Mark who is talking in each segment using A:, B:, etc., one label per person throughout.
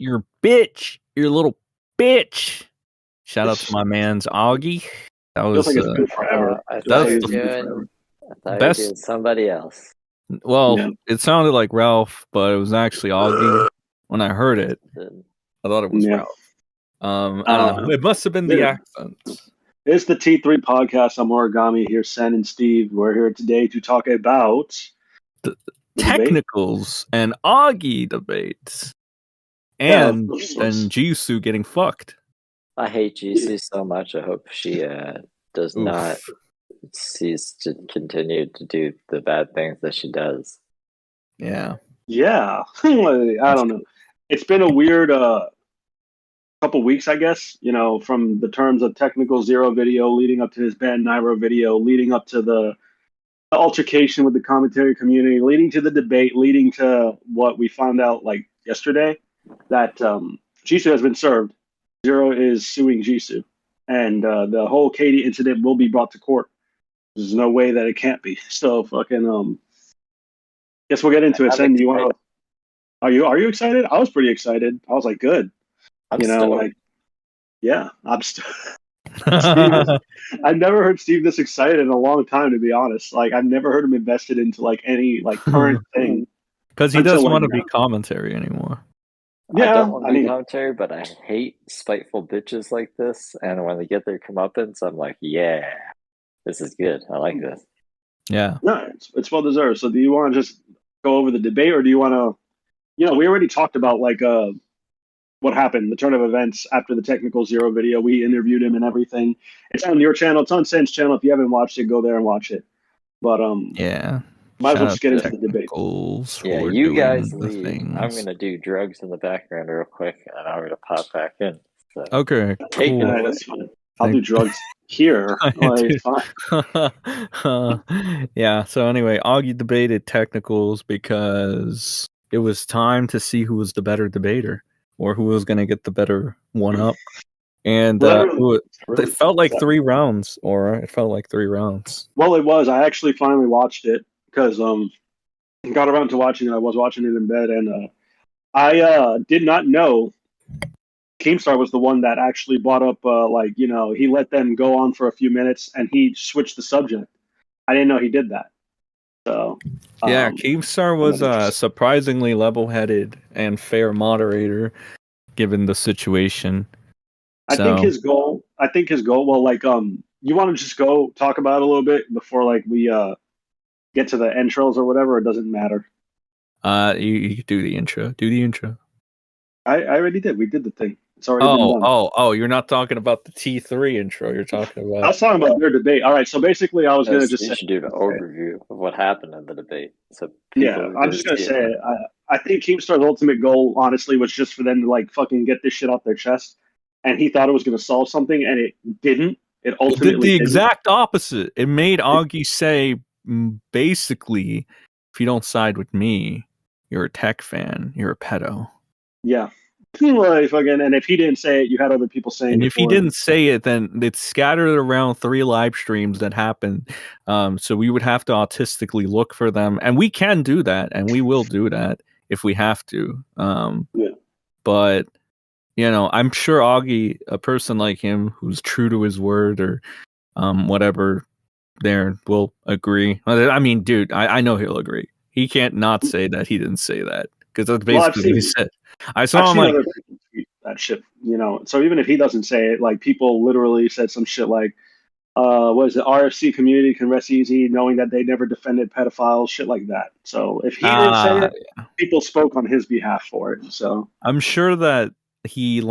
A: You're a bitch. You're a little bitch. Shout out to my man's Augie. That was
B: feels like it's been forever.
C: I
A: That's
C: thought you
A: the
C: were
A: best-
C: doing somebody else.
A: well,
B: Yeah.
A: it sounded like Ralph, but it was actually Augie. When I heard it, I thought it was
B: Yeah.
A: Ralph. I don't know. It must have been the accent.
B: It's the T3 podcast. I'm AuraGami here, Sen and Steve. We're here today to talk about
A: The
B: debate.
A: Technicals and Augie debates. And Jisu getting fucked.
C: I hate Jisu so much. I hope she does not cease to continue to do the bad things that she does.
A: Yeah.
B: Yeah. I don't know. It's been a weird couple weeks, I guess, from the terms of Technical Zero video leading up to his Ben Nairo video, leading up to the altercation with the commentary community, leading to the debate, leading to what we found out like yesterday, that Jisu has been served. Zero is suing Jisu. And the whole Katie incident will be brought to court. There's no way that it can't be. So fucking guess we'll get into it. Sen, do you want to? Are you excited? I was pretty excited. I was like, good. Yeah, I'm still. I've never heard Steve this excited in a long time, to be honest. Like, I've never heard him invested into like any like current thing.
A: Because he doesn't want to be commentary anymore.
C: Yeah, I don't want to be commentary, but I hate spiteful bitches like this. And when they get their comeuppance, I'm like, yeah, this is good. I like this.
A: Yeah.
B: No, it's well deserved. So, do you want to just go over the debate, or do you want to? We already talked about like what happened, the turn of events after the Technical Zero video. We interviewed him and everything. It's on your channel. It's on Sen's channel. If you haven't watched it, go there and watch it. But
A: yeah,
B: might as well just get into the debate.
C: Yeah, you guys leave. I'm gonna do drugs in the background real quick, and I'm gonna pop back in. So.
A: Okay,
C: cool.
B: Yeah, that's fine. I'll do drugs here.
A: Yeah. So anyway, Augie debated Technicals because it was time to see who was the better debater, or who was going to get the better one up. And it felt like 3 rounds, or it felt like 3 rounds.
B: Well, it was. I actually finally watched it because got around to watching it. I was watching it in bed, and I did not know Keemstar was the one that actually brought up he let them go on for a few minutes and he switched the subject. I didn't know he did that. So
A: yeah, Keemstar was a surprisingly level-headed and fair moderator given the situation.
B: I think his goal. Well, you want to just go talk about it a little bit before we get to the intros or whatever. It doesn't matter.
A: You do the intro. Do the intro.
B: I already did. We did the thing. It's already been done.
A: Oh! You're not talking about the T3 intro. You're talking about.
B: I was talking about their debate. All right. So basically, I was going to just
C: say, do an overview of what happened in the debate. So
B: I'm just going to say, I think Keemstar's ultimate goal, honestly, was just for them to fucking get this shit off their chest. And he thought it was going to solve something, and it didn't. It ultimately
A: did the exact opposite. It made Augie say, basically, if you don't side with me, you're a tech fan. You're a pedo.
B: Yeah. And if he didn't say it, you had other people saying it.
A: And if he didn't say it, then it's scattered around 3 live streams that happened. So we would have to autistically look for them. And we can do that. And we will do that if we have to. But, I'm sure Augie, a person like him who's true to his word or whatever, there will agree. I mean, dude, I know he'll agree. He can't not say that he didn't say that. Because that's basically what he said. I saw him other people
B: tweet that shit, So even if he doesn't say it, people literally said some shit like, what is it? RFC community can rest easy knowing that they never defended pedophiles, shit like that. So if he didn't say it, people spoke on his behalf for it. So
A: I'm sure that he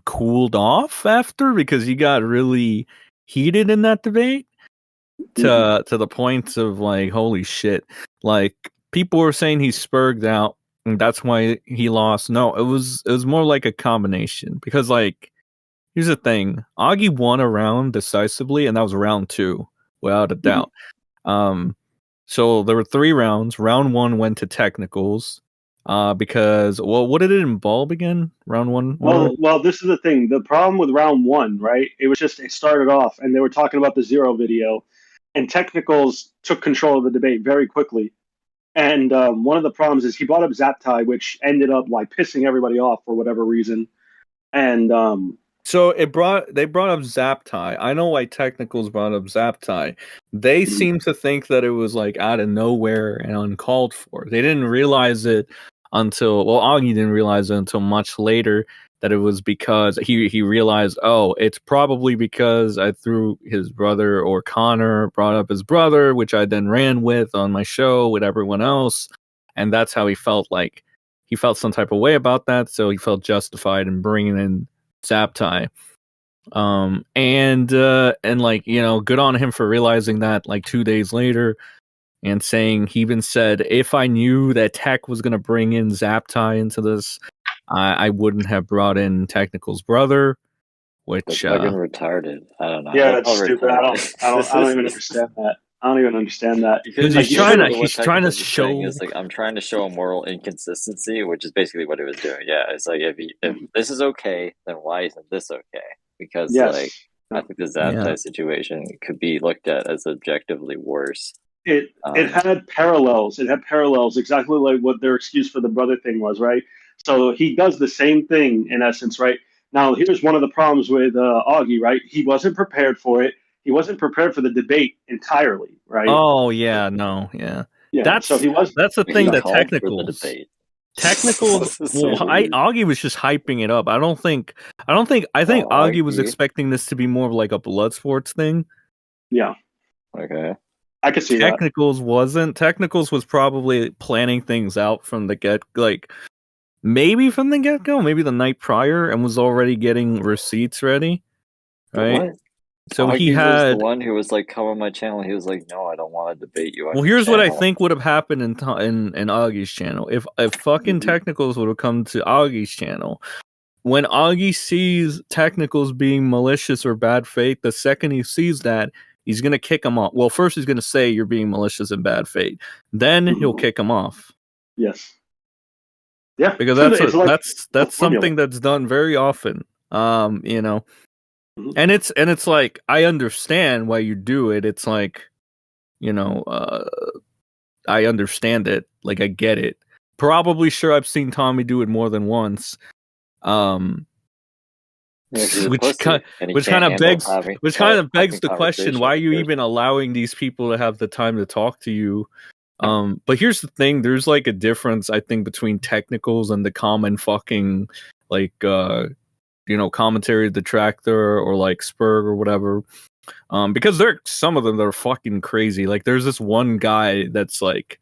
A: cooled off after because he got really heated in that debate to the point of holy shit, people were saying he spurged out, and that's why he lost. No, it was more like a combination. Because, here's the thing. Augie won a round decisively, and that was round 2, without a doubt. So there were 3 rounds. Round 1 went to Technicals. Because, what did it involve again? Round 1?
B: Well, this is the thing. The problem with round 1, right? It started off, and they were talking about the Zero video, and Technicals took control of the debate very quickly. And one of the problems is he brought up Zaptai, which ended up like pissing everybody off for whatever reason. And
A: so they brought up Zaptai. I know why Technicals brought up Zaptai. They seem to think that it was like out of nowhere and uncalled for. They didn't realize it until Augie didn't realize it until much later that it was because he realized, oh, it's probably because I threw his brother, or Connor brought up his brother, which I then ran with on my show with everyone else, and that's how he felt some type of way about that, so he felt justified in bringing in Zaptai. And like, you know, good on him for realizing that like 2 days later, and saying, he even said, if I knew that Tech was going to bring in Zaptai into this, I wouldn't have brought in Technical's brother, which
C: It's fucking retarded. I don't know.
B: yeah, that's stupid. I don't even understand that. I don't even understand that
A: because
B: like,
A: he's trying to show.
C: It's like, I'm trying to show a moral inconsistency, which is basically what it was doing. Yeah, it's like, if this is okay, then why isn't this okay? Because like, I think the Zaptai situation could be looked at as objectively worse.
B: It had parallels. It had parallels exactly like what their excuse for the brother thing was, right? So he does the same thing in essence, right? Now, here's one of the problems with Augie, right? He wasn't prepared for it. He wasn't prepared for the debate entirely, right?
A: Oh yeah, no, yeah. That's
B: so he was.
A: That's the thing that Technicals. Augie was just hyping it up. I think Augie was expecting this to be more of like a blood sports thing.
B: Yeah.
C: Okay.
B: I could see
A: Technicals wasn't. Technicals was probably planning things out from the get, like maybe from the get go, maybe the night prior, and was already getting receipts ready. Right.
C: What?
A: So
C: Augie
A: he had
C: was the one who was like, "Come on my channel." He was like, "No, I don't want to debate you."
A: Well, here's what I think would have happened in Augie's channel. If fucking Technicals would have come to Augie's channel, when Augie sees Technicals being malicious or bad faith, the second he sees that, he's gonna kick him off. Well, first he's gonna say you're being malicious and bad faith. Then he'll kick him off.
B: Yes. Yeah.
A: Because that's something that's done very often. You know. And it's like, I understand why you do it. It's like, you know, I understand it. Like, I get it. Probably sure I've seen Tommy do it more than once. Which kind of begs the question, why are you even allowing these people to have the time to talk to you? But here's the thing, there's like a difference, I think, between Technicals and the common fucking like you know, commentary detractor or like Spurg or whatever. Because there are some of them that are fucking crazy. Like, there's this one guy that's like,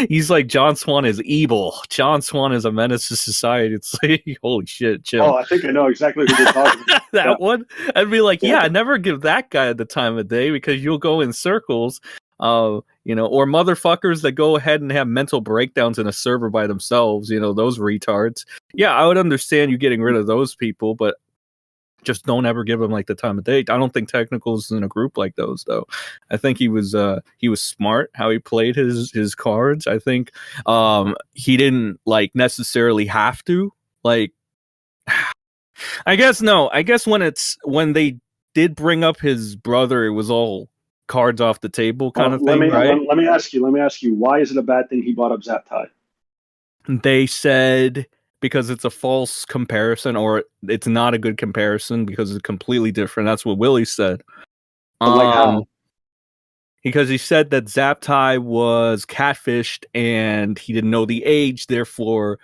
A: he's like, John Swan is evil. John Swan is a menace to society. It's like, holy shit, chill.
B: Oh, I think I know exactly who you're talking about.
A: That one? I'd be like, yeah, never give that guy the time of day, because you'll go in circles. You know, or motherfuckers that go ahead and have mental breakdowns in a server by themselves, you know, those retards. Yeah, I would understand you getting rid of those people, but just don't ever give them like the time of day. I don't think Technicals is in a group like those, though. I think he was smart how he played his cards. I think he didn't like necessarily have to, like, I guess when they did bring up his brother, it was all cards off the table kind of thing, right?
B: Let me ask you, why is it a bad thing he brought up Zaptai?
A: They said because it's a false comparison, or it's not a good comparison because it's completely different. That's what Willie said.
B: Like how?
A: Because he said that Zaptai was catfished and he didn't know the age, therefore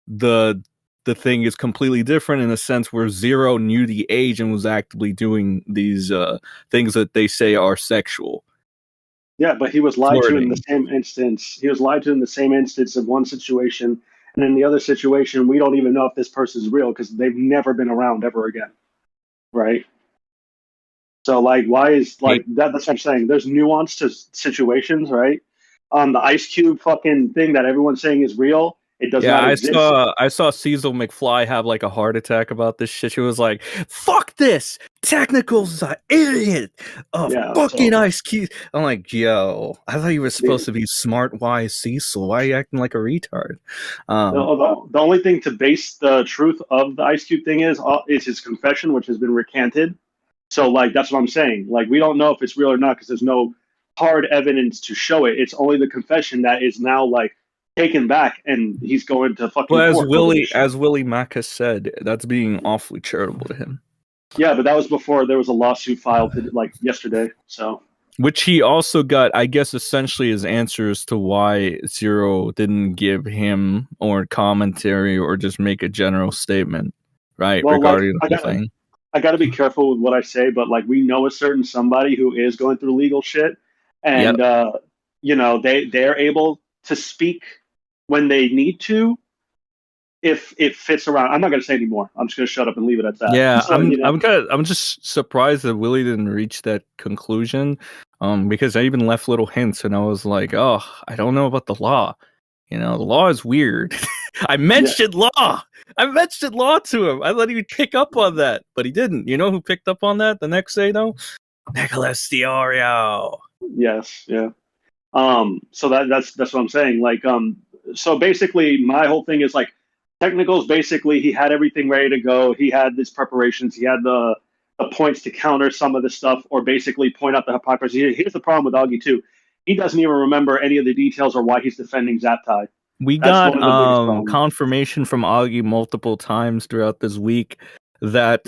A: the thing is completely different in a sense where Zero knew the age and was actively doing these things that they say are sexual.
B: Yeah, but he was lied to in the same instance. He was lied to in the same instance of one situation, and in the other situation, we don't even know if this person's real because they've never been around ever again, right? So, like, why is like that? That's what I'm saying. There's nuance to situations, right? The Ice Cube fucking thing that everyone's saying is real. It does not exist.
A: I saw Cecil McFly have like a heart attack about this shit. She was like, "Fuck this! Technicals is an idiot! Fucking Ice Cube." I'm like, "Yo, I thought you were supposed to be smart, wise Cecil. Why are you acting like a retard?"
B: The only thing to base the truth of the Ice Cube thing is his confession, which has been recanted. So, like, that's what I'm saying. Like, we don't know if it's real or not because there's no hard evidence to show it. It's only the confession that is now like taken back, and he's going to fucking
A: Well,
B: court.
A: as Willie Mack has said, that's being awfully charitable to him.
B: Yeah, but that was before there was a lawsuit filed like yesterday. So,
A: which he also got, I guess, essentially his answers to why Zero didn't give him or commentary or just make a general statement, right?
B: Well,
A: regarding
B: like,
A: the whole thing.
B: I got to be careful with what I say, but like we know a certain somebody who is going through legal shit, and you know they're able to speak when they need to, if it fits around. I'm not going to say anymore. I'm just going to shut up and leave it at that.
A: Yeah,
B: so,
A: I'm just surprised that Willie didn't reach that conclusion, because I even left little hints, and I was like, oh, I don't know about the law. You know, the law is weird. I mentioned law. I mentioned law to him. I let him pick up on that, but he didn't. You know who picked up on that the next day, though? Nicholas Diorio.
B: Yes, yeah. So that's what I'm saying. Like, so basically, my whole thing is like, Technicals. Basically, he had everything ready to go. He had these preparations. He had the points to counter some of the stuff, or basically point out the hypocrisy. Here's the problem with Augie too. He doesn't even remember any of the details or why he's defending Zaptai.
A: We got confirmation from Augie multiple times throughout this week that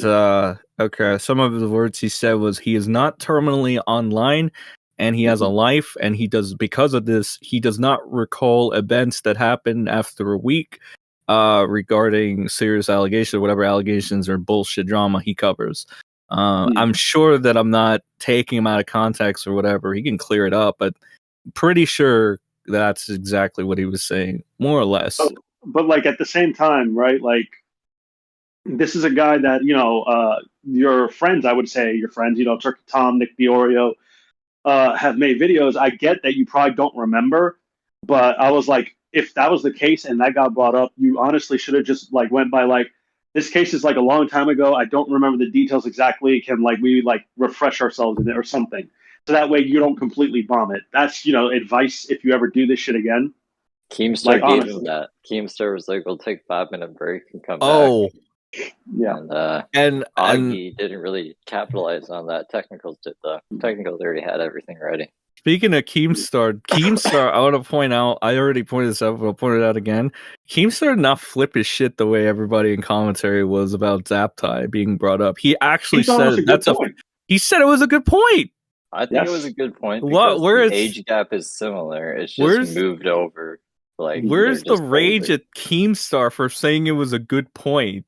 A: some of the words he said was he is not terminally online and he has a life, and because of this, he does not recall events that happened after a week regarding serious allegations or whatever allegations or bullshit drama he covers. I'm sure that I'm not taking him out of context or whatever. He can clear it up, but pretty sure that's exactly what he was saying, more or less.
B: But like at the same time, right? Like, this is a guy that, you know, your friends, I would say your friends, you know, Turkey Tom, Nick Diorio, have made videos. I get that you probably don't remember, but I was like, if that was the case and that got brought up, you honestly should have just like went by like, this case is like a long time ago. I don't remember the details exactly. Can like we like refresh ourselves in it or something, so that way you don't completely bomb it. That's, you know, advice if you ever do this shit again.
C: Keemstar gave him that. Keemstar was like, "We'll take 5-minute break and come back."
B: Yeah,
C: and Augie didn't really capitalize on that. Technicals did though. Technicals already had everything ready.
A: Speaking of Keemstar, I want to point out, I already pointed this out, but I'll point it out again. Keemstar did not flip his shit the way everybody in commentary was about Zaptai being brought up. He actually said he said it was a good point.
C: I think it was a good point because the age gap is similar. It's just moved over. Like,
A: where's the rage at Keemstar for saying it was a good point?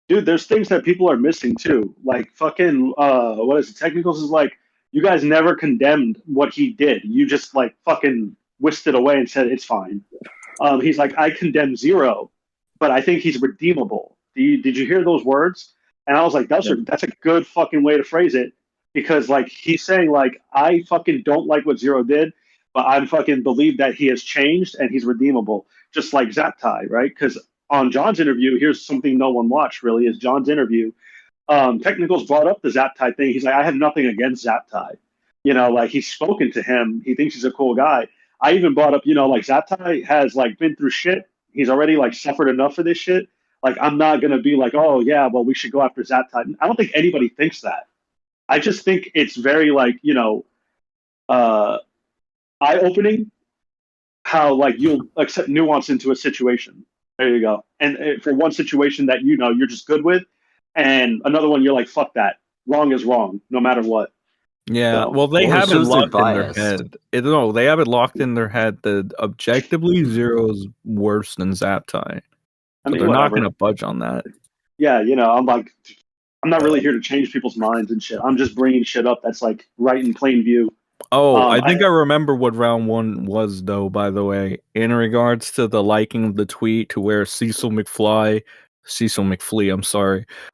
B: Dude, there's things that people are missing too. Like fucking what is it? Technicals is like, you guys never condemned what he did. You just like fucking whisked it away and said it's fine. He's like, I condemn Zero, but I think he's redeemable. Did you hear those words? And I was like, that's a good fucking way to phrase it, because like he's saying like, I fucking don't like what Zero did, but I fucking believe that he has changed and he's redeemable, just like Zaptai, right? Because on John's interview, here's something no one watched really, is John's interview. Technicals brought up the Zaptai thing. He's like, I have nothing against Zaptai. You know, like he's spoken to him. He thinks he's a cool guy. I even brought up, you know, like Zaptai has like been through shit. He's already like suffered enough for this shit. Like, I'm not going to be like, oh yeah, well, we should go after Zaptai. I don't think anybody thinks that. I just think it's very like, you know, eye-opening how like you'll accept nuance into a situation. There you go. And for one situation that, you know, you're just good with, and another one you're like, fuck that. Wrong is wrong, no matter what.
A: Yeah, well, they have it locked in their head. No, they have it locked in their head that objectively Zero's worse than Zaptai. I mean, they're not going to budge on that.
B: Yeah, you know, I'm like, I'm not really here to change people's minds and shit. I'm just bringing shit up that's like right in plain view.
A: Oh, I think I remember what round one was, though, by the way, in regards to the liking of the tweet to where Cecil McFlea,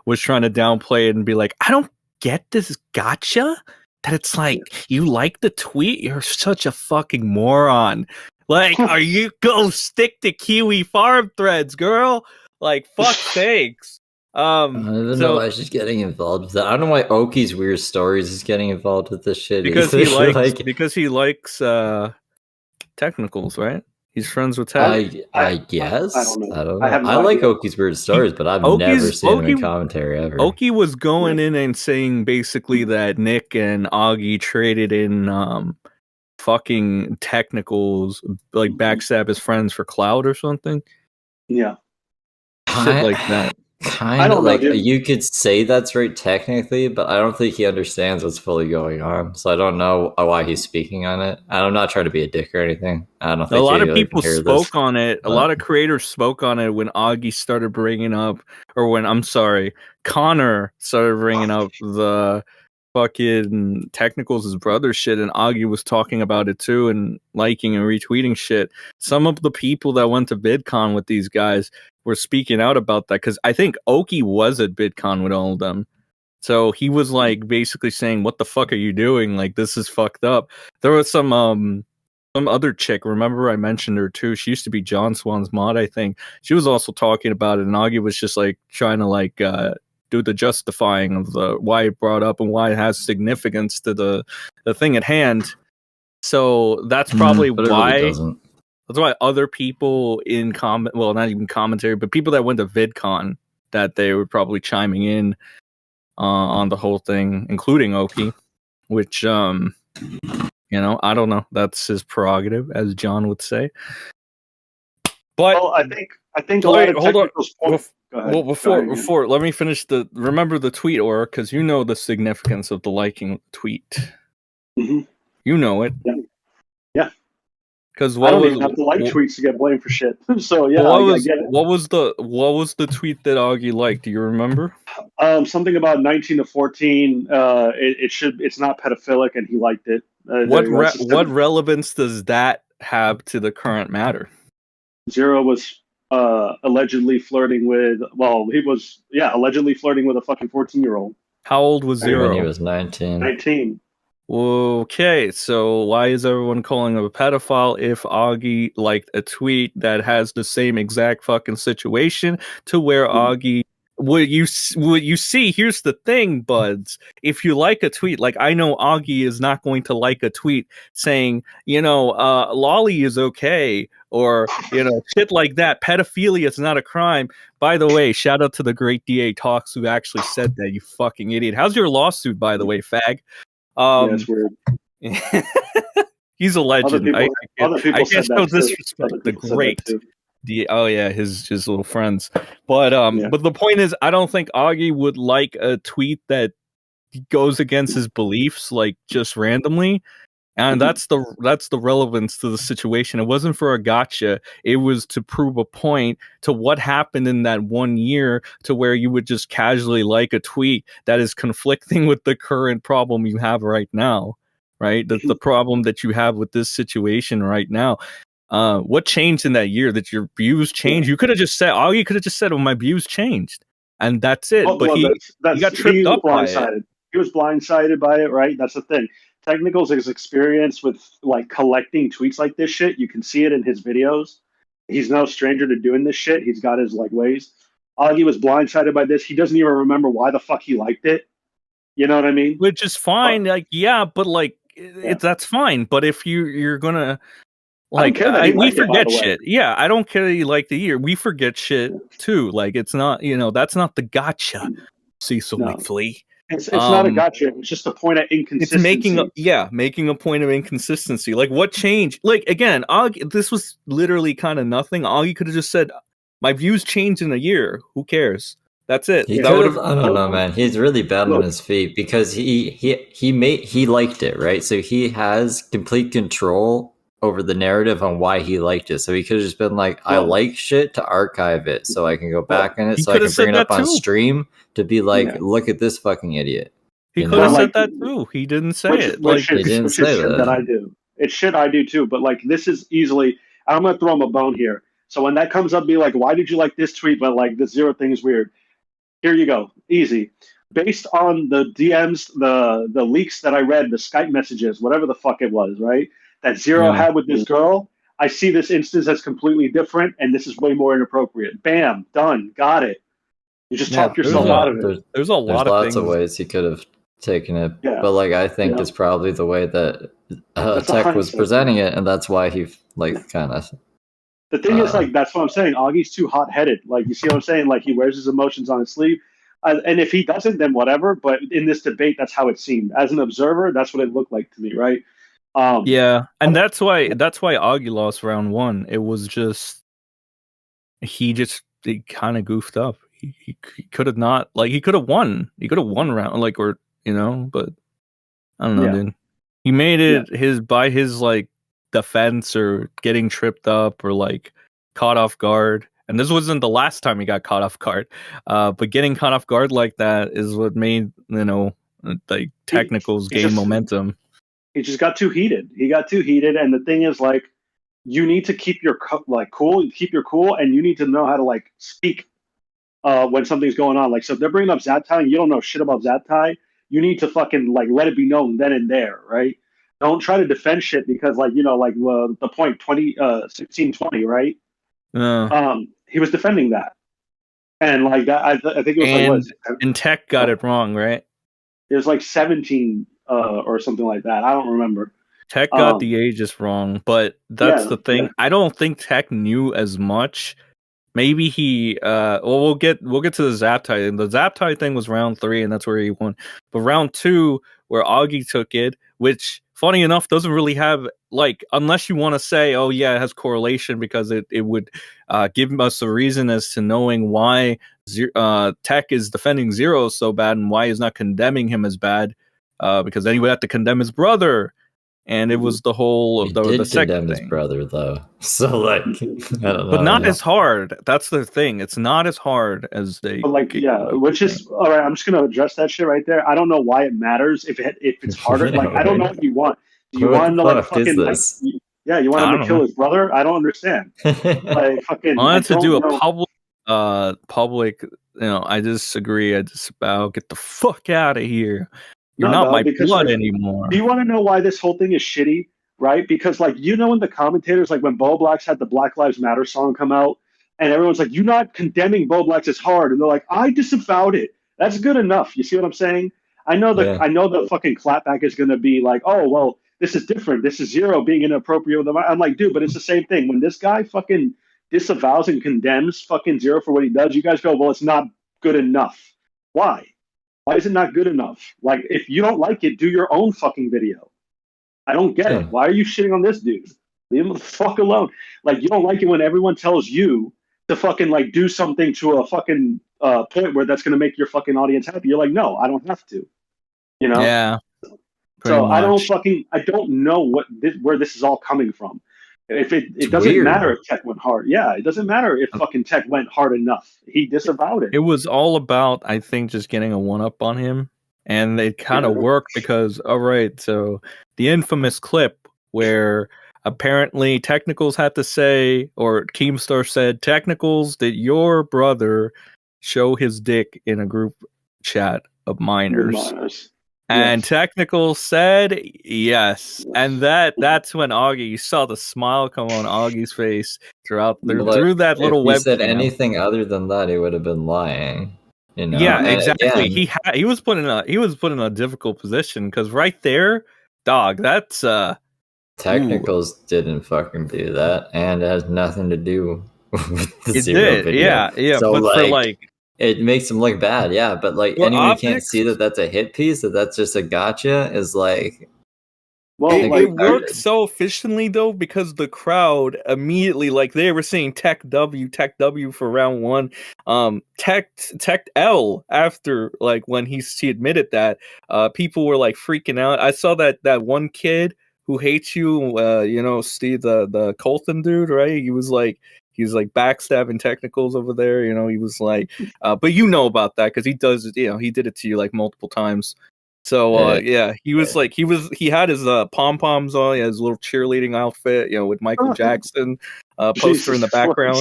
A: was trying to downplay it and be like, I don't get this gotcha. That it's like, you like the tweet? You're such a fucking moron. Like, are you go stick to Kiwi farm threads, girl? Like, fuck sakes.
D: I don't know why she's getting involved with that. I don't know why Oki's Weird Stories is getting involved with this shit.
A: Because he likes technicals, right? He's friends with Ted.
D: I guess. I don't know. I like Oki's Weird Stories, but I've never seen him in commentary ever.
A: Oki was going in and saying basically that Nick and Augie traded in fucking Technicals like backstab his friends for clout or something.
B: Yeah.
A: Shit like that.
D: Kind of like you could say that's right technically, but I don't think he understands what's fully going on. So I don't know why he's speaking on it. I'm not trying to be a dick or anything. I don't think
A: a lot of people spoke on it. A lot of creators spoke on it when Augie started bringing up, or when Connor started bringing up the fucking Technicals, his brother shit, and Augie was talking about it too and liking and retweeting shit. Some of the people that went to VidCon with these guys were speaking out about that, because I think Augie was at VidCon with all of them. So he was like basically saying, "What the fuck are you doing? Like, this is fucked up." There was some other chick, remember I mentioned her too. She used to be John Swan's mod, I think. She was also talking about it, and Augie was just like trying to like do the justifying of the why it brought up and why it has significance to the thing at hand. So that's probably why. Really that's why other people in not even commentary, but people that went to VidCon, that they were probably chiming in on the whole thing, including Augie, which I don't know. That's his prerogative, as John would say. But
B: I think a lot of Technicals.
A: Well, before let me finish remember the tweet, Aura, because you know the significance of the liking tweet.
B: Mm-hmm.
A: You know it.
B: Yeah.
A: Because
B: I don't even have to like tweets to get blamed for shit. So yeah, I get it.
A: What was the tweet that Augie liked? Do you remember?
B: Something about 19 to 14. It's not pedophilic, and he liked it.
A: What relevance does that have to the current matter?
B: Zero was allegedly flirting with. Well, he was allegedly flirting with a fucking 14-year-old.
A: How old was Zero?
D: When he was 19.
B: 19.
A: Okay, so why is everyone calling him a pedophile if Augie liked a tweet that has the same exact fucking situation to where Augie... What you see, here's the thing, buds. If you like a tweet, like I know Augie is not going to like a tweet saying, lolly is okay, or, shit like that. Pedophilia is not a crime. By the way, shout out to the great DA Talks who actually said that, you fucking idiot. How's your lawsuit, by the way, fag?
B: It's weird.
A: He's a legend.
B: I
A: can't show disrespect. The great. His little friends. But but the point is, I don't think Augie would like a tweet that goes against his beliefs, like just randomly. And that's the relevance to the situation. It wasn't for a gotcha. It was to prove a point to what happened in that 1 year, to where you would just casually like a tweet that is conflicting with the current problem you have right now, right? The problem that you have with this situation right now. What changed in that year that your views changed? You could have just said, Augie could have just said, "Oh, my views changed," and that's it. He got tripped up by it.
B: He was blindsided by it, right? That's the thing. Technicals his experience with like collecting tweets like this shit. You can see it in his videos. He's no stranger to doing this shit. He's got his like ways. Augie was blindsided by this. He doesn't even remember why the fuck he liked it. You know what I mean?
A: Which is fine. That's fine. But if you're gonna we forget shit. Yeah, I don't care that you like the year. We forget shit too. Like it's not, that's not the gotcha. Cecil McFlea.
B: It's not a gotcha. It's just a point of inconsistency.
A: It's making a point of inconsistency. Like what changed? Like again, Augie, this was literally kind of nothing. Augie could have just said, "My views changed in a year. Who cares?" That's it.
D: I don't know, man. He's really bad on his feet because he liked it, right? So he has complete control over the narrative on why he liked it. So he could have just been like, I like shit to archive it so I can go back in it, so I can bring it up on stream to be like, look at this fucking idiot.
A: He could have said that too. He didn't say it.
B: He didn't say that. I do. It's shit I do too. But like, this is easily, I'm going to throw him a bone here. So when that comes up, be like, why did you like this tweet? But like this Zero thing is weird. Here you go. Easy. Based on the DMs, the leaks that I read, the Skype messages, whatever the fuck it was, right? That Zero had with this girl, I see this instance as completely different, and this is way more inappropriate. Bam, done, got it. You just talk yourself out of it.
A: There's lots
D: of ways he could have taken it, but like I think it's probably the way that Tech was presenting it, and that's why he like kind of.
B: The thing is, like, that's what I'm saying. Augie's too hot-headed. Like, you see what I'm saying? Like, he wears his emotions on his sleeve. And if he doesn't, then whatever. But in this debate, that's how it seemed. As an observer, that's what it looked like to me, right?
A: Yeah, and that's why Augie lost round 1. It was just he kind of goofed up. He could have not, like, he could have won. He could have won round, like, or but I don't know, dude. He made it by his like defense or getting tripped up or like caught off guard. And this wasn't the last time he got caught off guard. But getting caught off guard like that is what made, like Technicals gain momentum.
B: He just got too heated. And the thing is, like, you need to keep your cool, and you need to know how to like speak when something's going on. Like, so if they're bringing up Zaptai and you don't know shit about Zaptai, you need to fucking like let it be known then and there, right? Don't try to defend shit because, like, the point 16-20, right? He was defending that, and like that, I think it was
A: and Tech got it wrong, right?
B: It was like 17 or something like that. I don't remember.
A: Tech got the ages wrong, but that's the thing. Yeah. I don't think Tech knew as much. Maybe he we'll get to the Zaptai. And the Zaptai thing was round 3, and that's where he won. But round 2, where Augie took it, which funny enough doesn't really have, like, unless you want to say, oh yeah, it has correlation because it would give us a reason as to knowing why Tech is defending Zero so bad and why he's not condemning him as bad, because then he would have to condemn his brother. And it was the whole
D: of the second thing. His brother, though. So, like, I don't know.
A: But not as hard. That's the thing. It's not as hard as they.
B: But like, which is all right. I'm just gonna address that shit right there. I don't know why it matters if it's harder. Like, I don't know what you want. Do you want to like fucking? You want him to kill his brother? I don't understand. Like, fucking.
A: I wanted to do a public. I disagree. I just about get the fuck out of here. You're not my blood anymore.
B: Do you want to know why this whole thing is shitty? Right? Because, like, in the commentators, like when Bo Blacks had the Black Lives Matter song come out, and everyone's like, "You're not condemning Bo Blacks as hard," and they're like, "I disavowed it." That's good enough. You see what I'm saying? I know the fucking clapback is going to be like, "Oh, well, this is different. This is Zero being inappropriate with them." I'm like, dude, but it's the same thing. When this guy fucking disavows and condemns fucking Zero for what he does, you guys go, "Well, it's not good enough." Why? Why is it not good enough? Like, if you don't like it, do your own fucking video. I don't get it. Why are you shitting on this dude? Leave him the fuck alone. Like, you don't like it when everyone tells you to fucking, like, do something to a fucking point where that's going to make your fucking audience happy. You're like, no, I don't have to.
A: Yeah.
B: So much. I don't know where this is all coming from. If it doesn't matter if Tech went hard. Yeah, it doesn't matter if fucking Tech went hard enough. He disavowed it.
A: It was all about, I think, just getting a one-up on him. And it kind of worked because, all right, so the infamous clip where apparently Technicals had to say, or Keemstar said, Technicals, did your brother show his dick in a group chat of minors? And Technical said yes. And that's when Augie, you saw the smile come on Augie's face through that little webcam.
D: If he said anything other than that, he would have been lying.
A: Yeah, exactly. Again, he was put in a difficult position because right there, dog, that's
D: Technicals didn't fucking do that, and it has nothing to do with the Zero video.
A: Yeah.
D: So,
A: but
D: it makes him look bad, yeah. But like, anyone who can't see that that's a hit piece, that's just a gotcha, is like.
A: Well, it worked so efficiently though because the crowd immediately, like, they were saying Tech W for round 1, Tech L after, like, when he admitted that, people were like freaking out. I saw that one kid who hates you, Steve, the Colton dude, right? He was backstabbing Technicals over there, he was like, but about that because he does, he did it to you like multiple times. So he was like he had his pom poms on, he had his little cheerleading outfit, with Michael Jackson poster in the background.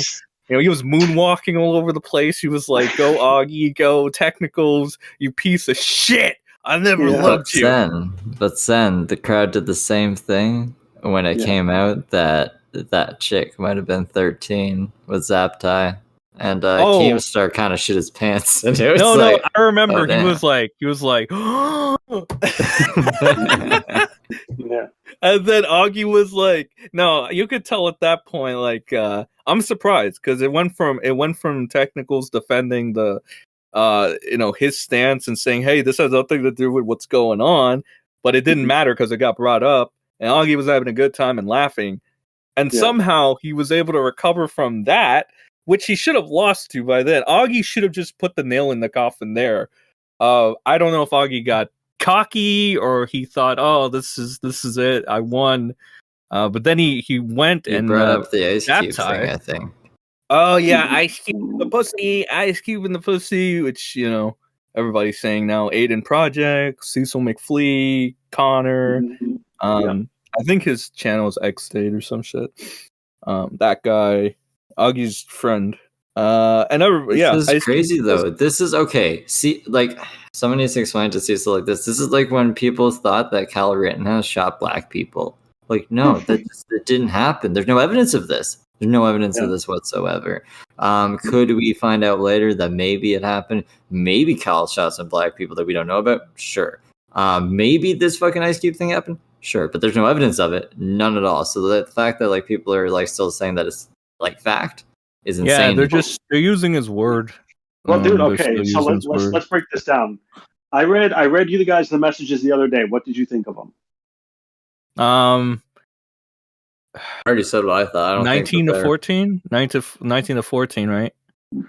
A: He was moonwalking all over the place. He was like, "Go Augie, go Technicals, you piece of shit! I never loved you."
D: But then the crowd did the same thing when it came out that chick might have been 13 with Zaptai. And Keemstar kind of shit his pants. And it was
A: no, I remember he was like,
B: yeah.
A: And then Augie was like, no, you could tell at that point, like, I'm surprised because it went from Technicals defending the, his stance and saying, hey, this has nothing to do with what's going on, but it didn't matter because it got brought up. and Augie was having a good time and laughing, and somehow he was able to recover from that, which he should have lost to by then. Augie should have just put the nail in the coffin there. I don't know if Augie got cocky or he thought, "Oh, this is it, I won." But then he went and
D: brought up the Ice Cube thing, I think.
A: Oh yeah, Ice Cube in the pussy, Ice Cube in the pussy, which everybody's saying now. Aiden Project, Cecil McFlea, Connor. I think his channel is X-State or some shit. That guy, Augie's friend. And
D: this is crazy though. This is okay. See, like someone needs to explain to Cecil like this. This is like when people thought that Kyle Rittenhouse shot black people. Like, no, that didn't happen. There's no evidence of this. There's no evidence of this whatsoever. Could we find out later that maybe it happened? Maybe Kyle shot some black people that we don't know about? Sure. Maybe this fucking Ice Cube thing happened? Sure. But there's no evidence of it. None at all. So the fact that like people are like still saying that it's like fact is insane.
A: Yeah, they're using his word.
B: Well, dude, okay. So let's break this down. I read you guys the messages the other day. What did you think of them?
D: I already said what I thought. I don't
A: 19 to 14? 19 to 14, right?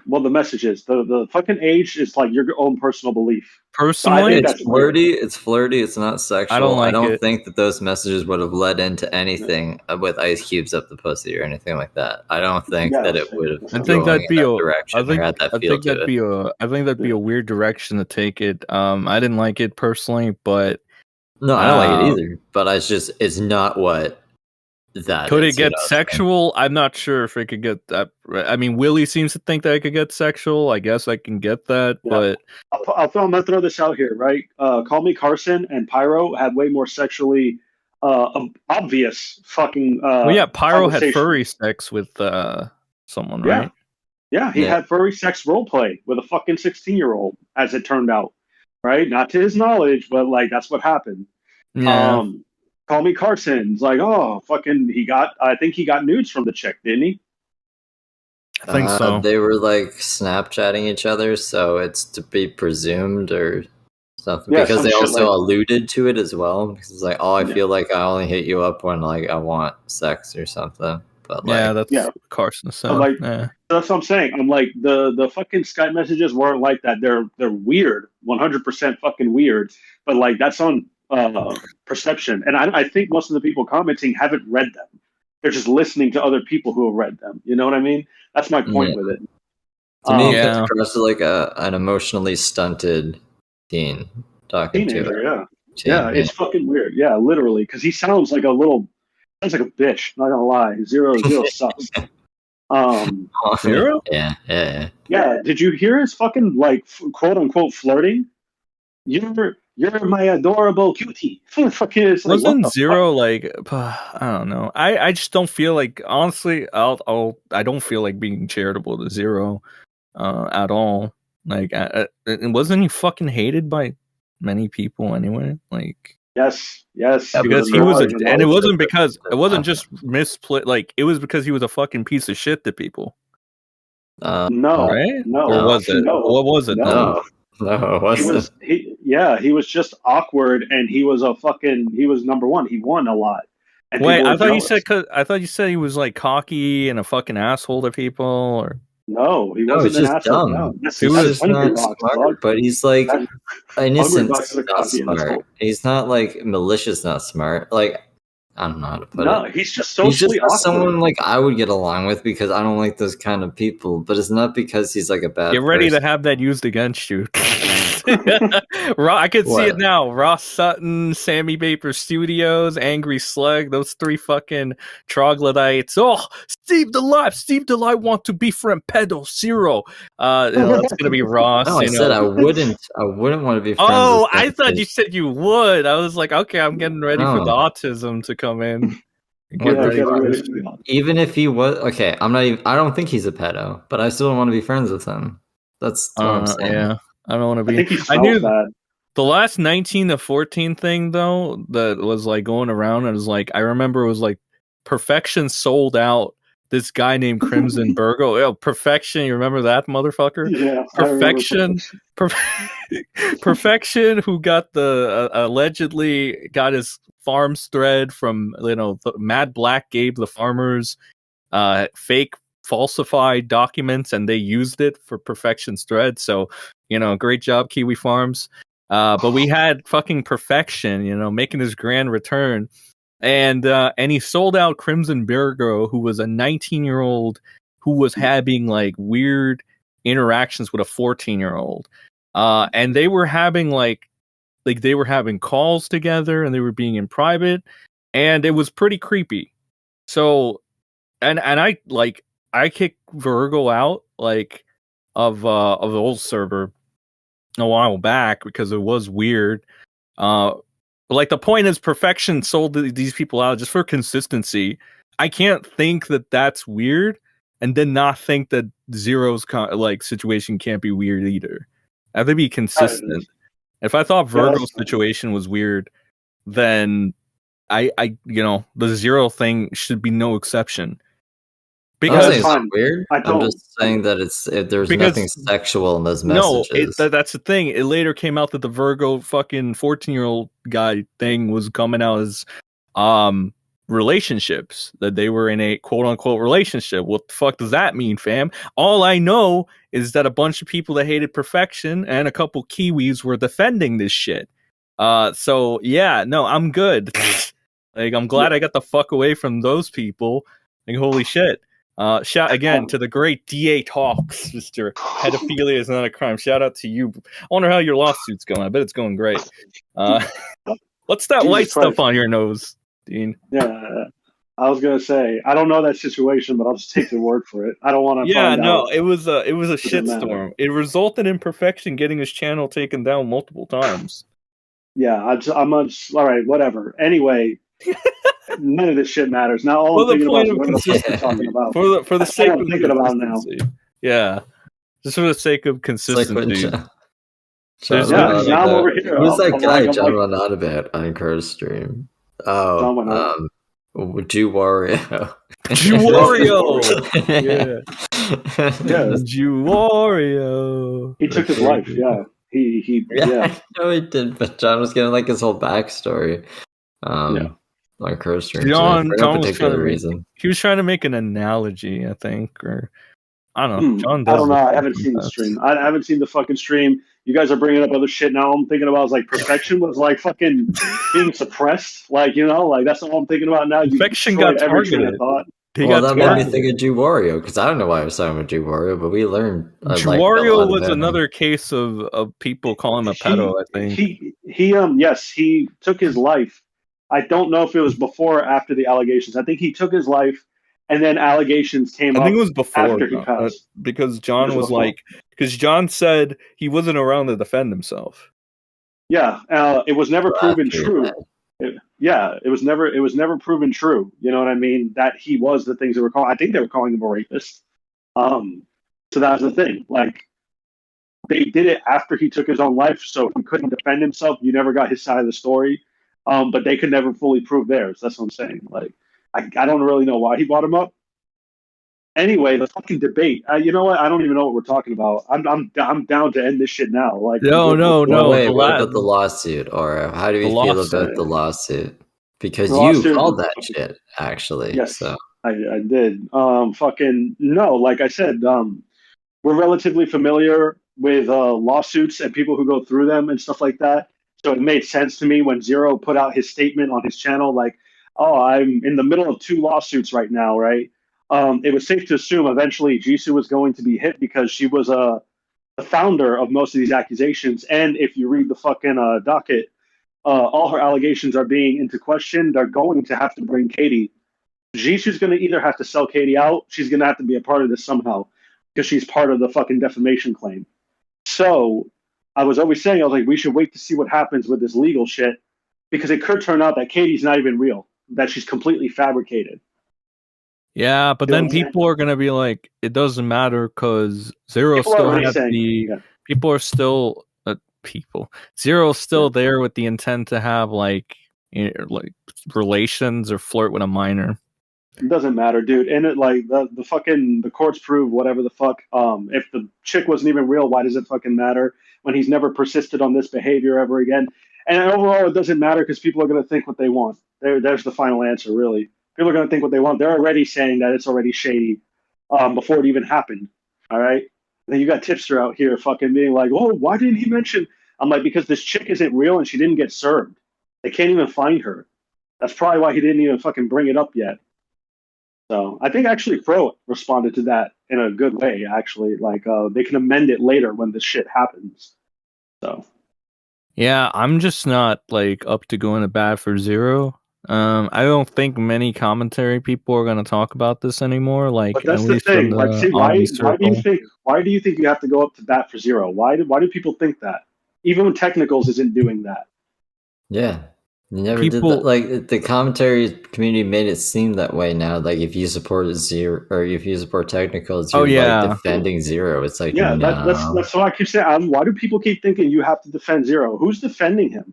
B: Well, the messages. The fucking age is like your own personal belief.
A: Personally,
D: it's flirty. It's flirty. It's not sexual. I don't think that those messages would have led into anything with Ice Cubes up the pussy or anything like that. I don't think that it would have.
A: I think that'd be a weird direction to take it. I didn't like it personally, but
D: no, I don't like it either. But it's not what that
A: could it get sexual? I'm not sure if it could get that. I mean, Willie seems to think that it could get sexual. I guess I can get that, but
B: I'm gonna throw this out here, right? Call Me Carson and Pyro had way more sexually obvious fucking.
A: Pyro had furry sex with someone, right?
B: Yeah, he had furry sex roleplay with a fucking 16-year-old, as it turned out, right? Not to his knowledge, but like that's what happened.
A: Yeah.
B: Call Me Carson's like, oh, fucking, I think he got nudes from the chick, didn't he?
A: I think so.
D: They were like Snapchatting each other, so it's to be presumed or something. Yeah, because they also alluded to it as well. Because it's like, I feel like I only hit you up when like I want sex or something. But like,
A: that's Carson. So
B: that's what I'm saying. I'm like the fucking Skype messages weren't like that. They're weird, 100% fucking weird. But like that's on perception, and I think most of the people commenting haven't read them. They're just listening to other people who have read them. You know what I mean? That's my point with it.
D: To me, it comes across like an emotionally stunted teen talking
B: teenager,
D: to
B: yeah, it's fucking weird. Yeah, literally, because he sounds like a bitch. Not gonna lie, zero sucks.
A: Zero?
D: Yeah.
B: Did you hear his fucking like quote unquote flirting? You're my adorable cutie. Fucking
A: wasn't Zero like I don't know. I just don't feel like, honestly, I don't feel like being charitable to Zero at all. Like wasn't he fucking hated by many people anyway? Like
B: yes,
A: because he was and it wasn't just misplay. Like it was because he was a fucking piece of shit to people.
B: No,
A: right?
B: No,
A: or was it?
B: No,
A: what was it?
B: No.
D: No, it wasn't.
B: He was just awkward, and he was number one. He won a lot.
A: And wait, I thought you said he was like cocky and a fucking asshole to people, or
B: no, he wasn't an asshole. No.
D: He was not smart, but he's like innocent, not smart. He's not like malicious, not smart. Like I don't know how to put it.
B: No, he's just socially awkward.
D: Someone like I would get along with because I don't like those kind of people. But it's not because he's like a bad.
A: Get ready to have that used against you. I can see it now. Ross Sutton, Sammy Baper Studios, Angry Slug, those three fucking troglodytes. Oh, Steve Delive want to befriend pedo Zero. It's gonna be Ross.
D: No, I said I wouldn't want to be friends.
A: Oh, I thought you said you would. I was like, okay, I'm getting ready for the autism to come in.
D: Even if he was okay, I don't think he's a pedo, but I still don't want to be friends with him. That's what I'm saying.
A: Yeah. I don't want to be.
B: I knew that.
A: The last 19 to 14 thing though, that was like going around, and it was like I remember it was like Perfection sold out this guy named Crimson Burgo. Oh, Perfection, you remember that motherfucker?
B: Yeah.
A: Perfection, who got allegedly got his farms thread from Mad Black gave the farmers fake falsified documents, and they used it for Perfection's thread. So great job, Kiwi Farms. But we had fucking Perfection, making his grand return, and he sold out Crimson Virgo, who was a 19-year-old who was having like weird interactions with a 14-year-old, and they were having like they were having calls together, and they were being in private, and it was pretty creepy. So, and I kicked Virgo out of the old server a while back because it was weird. But the point is, Perfection sold these people out just for consistency. I can't think that that's weird, and then not think that Zero's situation can't be weird either. I have to be consistent. If I thought Virgo's situation was weird, then the Zero thing should be no exception.
D: Because it's weird. I'm just saying that there's nothing sexual in those messages.
A: No, that's the thing. It later came out that the Virgo fucking 14-year-old guy thing was coming out as relationships, that they were in a quote-unquote relationship. What the fuck does that mean, fam? All I know is that a bunch of people that hated Perfection and a couple Kiwis were defending this shit. So yeah, no, I'm good. I'm glad I got the fuck away from those people. Holy shit. Shout again to the great DA Talks, Mr. Pedophilia is not a crime. Shout out to you. I wonder how your lawsuit's going. I bet it's going great. What's that white stuff on your nose, Dean?
B: Yeah, I was gonna say I don't know that situation, but I'll just take your word for it. I don't want to.
A: Yeah, no, it was a shitstorm. It resulted in Perfection getting his channel taken down multiple times.
B: Yeah, I'm all right. Whatever. Anyway. None of this shit matters. Now all I'm thinking about is what we're talking about.
A: For the sake of
B: thinking about now.
A: Yeah. Just for the sake of consistency.
B: Now I'm over here.
D: Who's that guy John went on about on Crow's stream? Oh, Jewario.
A: Jewario! Yeah. Jewario.
B: He took his life, yeah.
D: I know he did, but John was getting his whole backstory. On Crow's stream.
A: John reason. He was trying to make an analogy, I think, or I don't know. John does.
B: I don't know. I haven't seen the stream. I haven't seen the fucking stream. You guys are bringing up other shit now. I'm thinking about Perfection was fucking being suppressed. That's all I'm thinking about now.
A: Perfection got targeted.
D: That made me think of Jewario, because I don't know why I was talking about Jewario, but we learned.
A: Jewario was another case of people calling him a pedo. I think
B: he took his life. I don't know if it was before or after the allegations. I think he took his life, and then allegations came up.
A: I think it was before
B: after he passed.
A: Because John because John said he wasn't around to defend himself.
B: Yeah, it was never proven true. It was never proven true. You know what I mean? That he was the things they were calling. I think they were calling him a rapist. So that was the thing. They did it after he took his own life, so he couldn't defend himself. You never got his side of the story. But they could never fully prove theirs. That's what I'm saying. I don't really know why he brought him up. Anyway, the fucking debate. You know what? I don't even know what we're talking about. I'm down to end this shit now.
D: No. Wait, what about the lawsuit? Or how do you feel about the lawsuit? Because you called that shit, actually.
B: Yes,
D: so.
B: I did. No. Like I said, we're relatively familiar with lawsuits and people who go through them and stuff like that. So it made sense to me when Zero put out his statement on his channel, I'm in the middle of 2 lawsuits right now, right? It was safe to assume eventually Jisu was going to be hit because she was the founder of most of these accusations. And if you read the fucking docket, all her allegations are being into question. They're going to have to bring Katie. Jisu's going to either have to sell Katie out. She's going to have to be a part of this somehow because she's part of the fucking defamation claim. So I was always saying, we should wait to see what happens with this legal shit because it could turn out that Katie's not even real, that she's completely fabricated.
A: Yeah, but then people are going to be like, it doesn't matter because Zero still has people are still, Zero's still there with the intent to have relations or flirt with a minor.
B: It doesn't matter, dude. And it like the courts prove whatever the fuck. If the chick wasn't even real, why does it fucking matter when he's never persisted on this behavior ever again? And overall, it doesn't matter because people are going to think what they want. There's the final answer, really. People are going to think what they want. They're already saying that it's already shady before it even happened. All right. And then you got Tipster out here fucking being like, "Oh, why didn't he mention?" I'm like, because this chick isn't real and she didn't get served. They can't even find her. That's probably why he didn't even fucking bring it up yet. So I think actually Pro responded to that in a good way. Actually, like they can amend it later when this shit happens. So
A: yeah, I'm just not like up to going to bat for Zero. I don't think many commentary people are going to talk about this anymore. Like,
B: but that's
A: at
B: the
A: least from
B: thing. Like,
A: the
B: see,
A: Augie
B: why do you think you have to go up to bat for Zero? Why do people think that? Even when Technicals isn't doing that.
D: Yeah. You never did that. Like the commentary community made it seem that way now. Like if you support Zero or if you support Technicals, you're like defending Zero. It's like
B: yeah,
D: no.
B: that's what I keep saying. Why do people keep thinking you have to defend Zero? Who's defending him?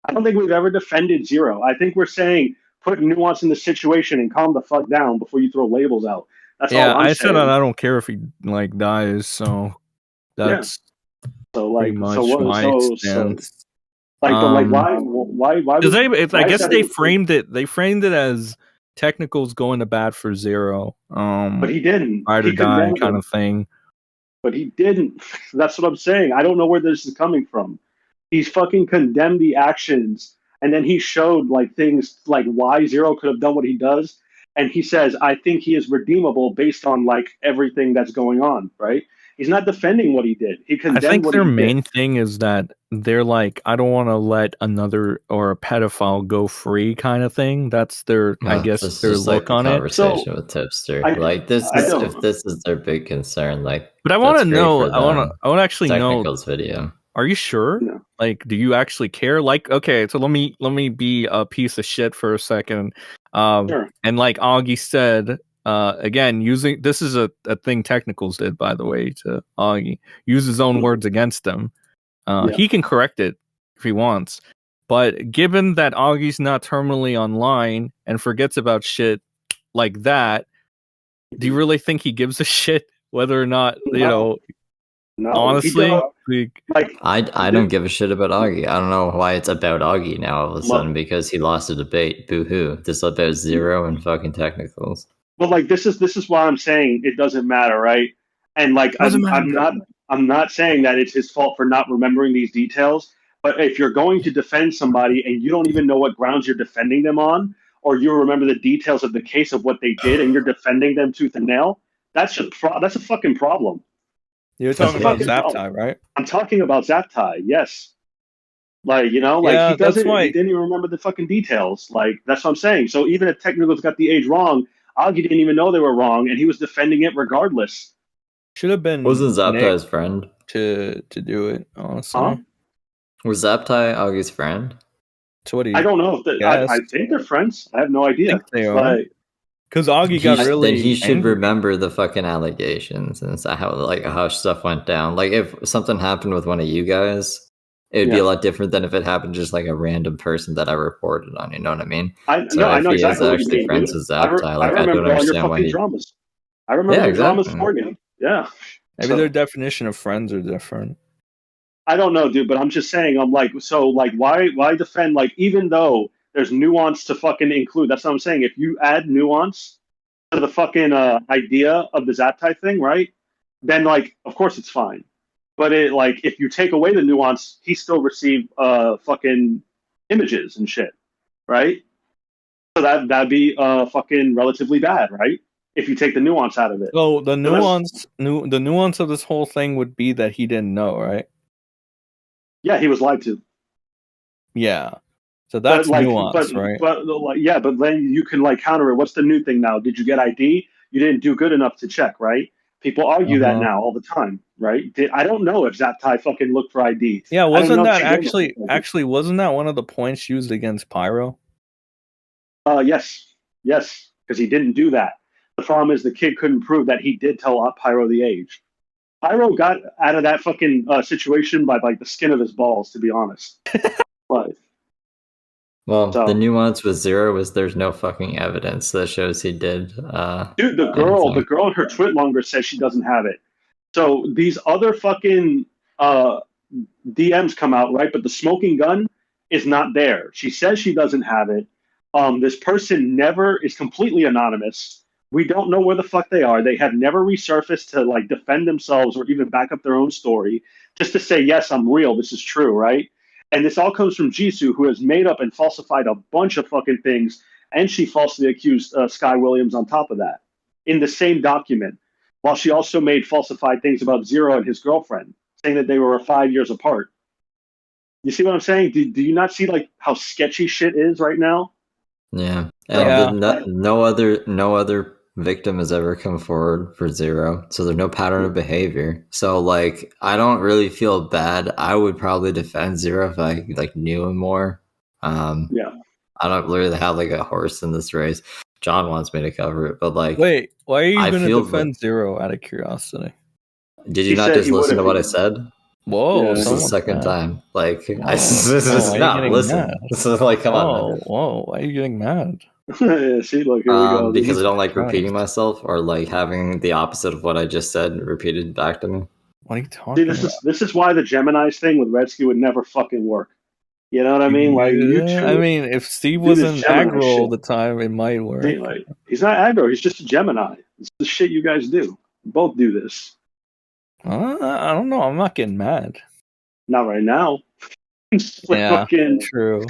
B: I don't think we've ever defended Zero. I think we're saying put nuance in the situation and calm the fuck down before you throw labels out. That's all I'm saying.
A: I said that I don't care if he like dies, so that's pretty much my stance.
B: Like why?
A: I guess they framed it as Technicals going to bat for Zero.
B: But he didn't.
A: Ride or die kind of thing.
B: But he didn't. That's what I'm saying. I don't know where this is coming from. He's fucking condemned the actions, and then he showed like things like why Zero could have done what he does, and he says, "I think he is redeemable based on like everything that's going on." Right? He's not defending what he did. He condemned. I think
A: their main thing is that they're like, I don't want to let another or a pedophile go free, kind of thing. That's their, I guess, their look on it.
D: Conversation with Tipster, like this is if this is their big concern, like.
A: But I want to know. I want to actually know.
D: Technicals video.
A: Are you sure?
B: No.
A: Like, do you actually care? Like, okay, so let me be a piece of shit for a second.
B: Sure.
A: And like Augie said, again, using this is a thing Technicals did, by the way, to Augie. Use his own words against him. He can correct it if he wants. But given that Augie's not terminally online and forgets about shit like that, do you really think he gives a shit whether or not, you know, honestly?
D: I don't give a shit about Augie. I don't know why it's about Augie now all of a sudden because he lost a debate. Boo hoo. This is about Zero and fucking Technicals.
B: But like this is why I'm saying it doesn't matter, right? And like I'm not saying that it's his fault for not remembering these details. But if you're going to defend somebody and you don't even know what grounds you're defending them on, or you remember the details of the case of what they did, and you're defending them tooth and nail, that's a fucking problem.
A: You're talking about Zaptai, right?
B: I'm talking about Zaptai, yes. Like, you know, like he didn't even remember the fucking details. Like, that's what I'm saying. So even if Technicals got the age wrong, Augie didn't even know they were wrong, and he was defending it regardless.
A: Should have been
D: wasn't Zaptai's friend
A: to do it, honestly.
B: Huh?
D: Was Zaptai Augie's friend?
A: So what
B: I don't know. I think they're friends. I have no idea.
A: I think they are. Because Augie got really.
D: Then he should remember the fucking allegations and how stuff went down. Like if something happened with one of you guys, it would be a lot different than if it happened just like a random person that I reported on. You know what I mean?
B: I know exactly what you mean.
D: Friends with Zaptai, like I don't understand why he.
B: Dramas. I remember the dramas for you. Yeah.
A: Maybe their definition of friends are different.
B: I don't know, dude, but I'm just saying, I'm like, so like why defend, like, even though there's nuance to fucking include, that's what I'm saying. If you add nuance to the fucking idea of the Zaptai thing, right? Then like of course it's fine. But it like if you take away the nuance, he still received fucking images and shit. Right? So that'd be fucking relatively bad, right? If you take the nuance out of it.
A: So the nuance of this whole thing would be that he didn't know, right?
B: Yeah, he was lied to.
A: Yeah. So that's nuance, right?
B: But then you can like counter it. What's the new thing now? Did you get ID? You didn't do good enough to check, right? People argue that now all the time, right? I don't know if Zaptai fucking looked for ID.
A: Yeah, wasn't that actually wasn't that one of the points used against Pyro?
B: Yes, because he didn't do that. The problem is the kid couldn't prove that he did tell Pyro the age. Pyro got out of that fucking situation by like the skin of his balls, to be honest. But
D: Well, the nuance with Zero is there's no fucking evidence that shows he did.
B: Dude, the girl in her tweet longer says she doesn't have it. So these other fucking DMs come out, right? But the smoking gun is not there. She says she doesn't have it. This person never is completely anonymous. We don't know where the fuck they are. They have never resurfaced to like defend themselves or even back up their own story, just to say, yes, I'm real. This is true, right? And this all comes from Jisu, who has made up and falsified a bunch of fucking things, and she falsely accused Sky Williams on top of that in the same document, while she also made falsified things about Zero and his girlfriend, saying that they were 5 years apart. You see what I'm saying? Do you not see like how sketchy shit is right now?
D: Yeah. No other victim has ever come forward for Zero, so there's no pattern of behavior. So like, I don't really feel bad. I would probably defend Zero if I like knew him more.
B: Yeah.
D: I don't really have like a horse in this race. John wants me to cover it, but like,
A: wait, why are you going to defend Zero out of curiosity?
D: Did you not just listen to what I said?
A: Whoa,
D: yeah, this is the second time. Like, this is not listen. So like, come on, man.
A: Whoa, why are you getting mad?
B: Yeah, see, look, here we go.
D: Because I don't like repeating myself or like having the opposite of what I just said repeated back to me.
A: What are you talking about?
B: This is why the Gemini's thing with Redsky would never fucking work. You know what I mean? Like,
A: I mean, if Steve wasn't aggro all the time, it might work.
B: See, like, he's not aggro. He's just a Gemini. It's the shit you guys do. You both do this.
A: I don't know. I'm not getting mad.
B: Not right now.
A: Yeah, true.